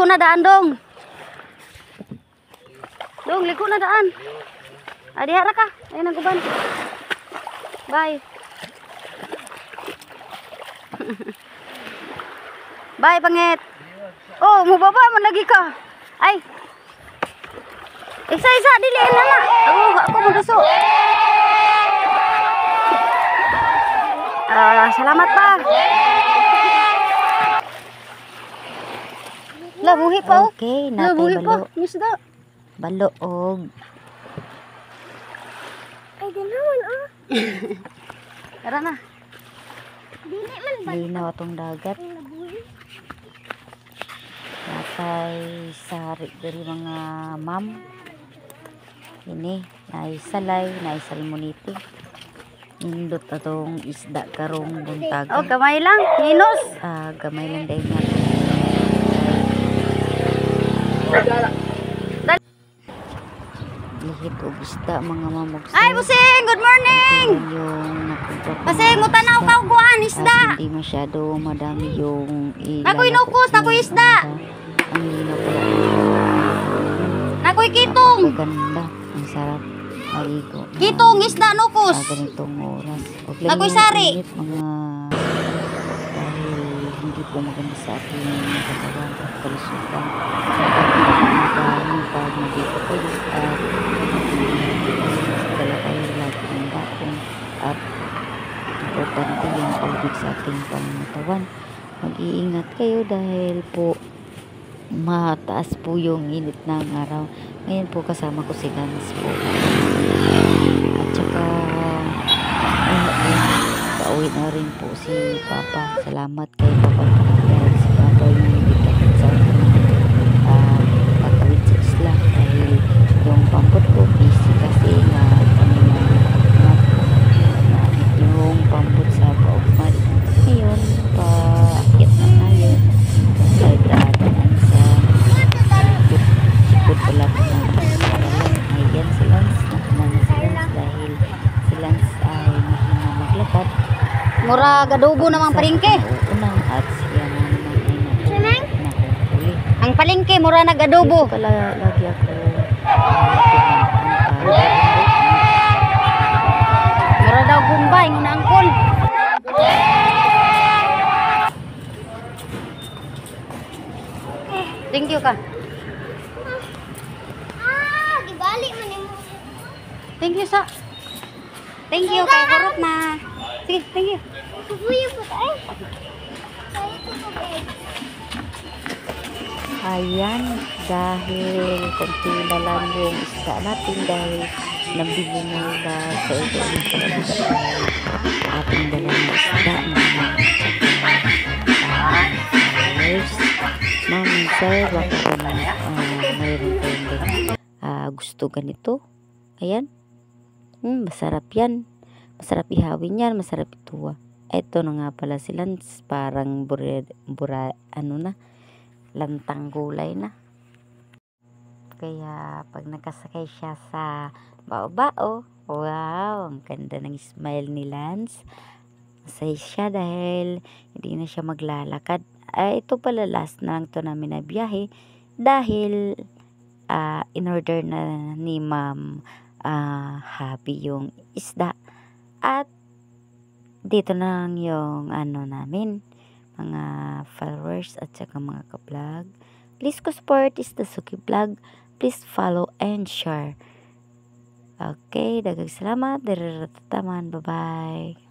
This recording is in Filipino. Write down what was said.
ligo na daan dong. Dong, ligo na daan. Adi hara ka. Ayun ang guban. Bye. Bye, pangit. Oh, mubaba man lagi ka. Ay. Isa-isa dili na na. Ako mo duso. Salamat pa. Labuhi pa. Okay, natay balo. Misda. Balo og. Ay, ganawan Tara na. Dili man Linaw atong dagat. Natay sari dari mga ma'am. Ini, naisalay, naisalmoniti. Indot atong isda karong buntag. Oh, gamay lang. Hinos. Gamay lang dahil nga. Lihit og isda mga mamugso. Ay, Busing, good morning. Busing, mutanaw ka og kuan isda. Hindi masyado madami yung Nakoy nukos, nakoy isda. Ang linaw pala. Nakoy kitong. Maganda, ang sarap. Maligo. Kitong isda nukos. Ganitong oras. Nakoy sari. Mga dahil hindi po maganda sa ating katawan at kalusugan. Pag nandito kayo at dala kayo lagi ng bakong at importante yung tubig sa ating pangatawan. Mag-iingat kayo dahil po mataas po yung init ng araw. Ngayon po kasama ko si Lance po. At saka pauwi na rin po si Papa. Salamat kay Papa dahil si Papa yung nagkakit sa akin pagkawid sa isla dahil yung pampot ko busy kasi na yung pampot sa paugmad. Ngayon paakit na tayo dahil daanan sa sikod pala na ayan si Lance nakunan si Lance dahil si Lance ay mahina maglakad. Mura gadubo namang palengke. Unang at siya naman ay nakahuli. Ang palengke mura nagadubo. Dito pala lagi ako Mura daw gumbay ng angkol. Thank you ka. Gibali man mo. Thank you sa. Thank you kay harap na. Sige, thank you. Kubuyo po tayo. ayan dahil konti na lang yung isda natin dahil nabili nila sa ito ating dalang isda ma'am sir baka mayroon kayong gusto ganito ayan masarap yan, masarap ihawin yan, masarap ituwa. Ito na nga pala si Lance, parang lantang gulay na. Kaya pag nakasakay siya sa bao-bao, wow, ang ganda ng smile ni Lance. Masaya siya dahil hindi na siya maglalakad. Ito pala last na lang to namin na biyahe dahil in-order na ni Ma'am Happy yung isda. At dito na lang yung namin mga followers at saka mga ka-vlog. Please support is the Suki Vlog. Please follow and share. Okay, daghang salamat. Bye bye.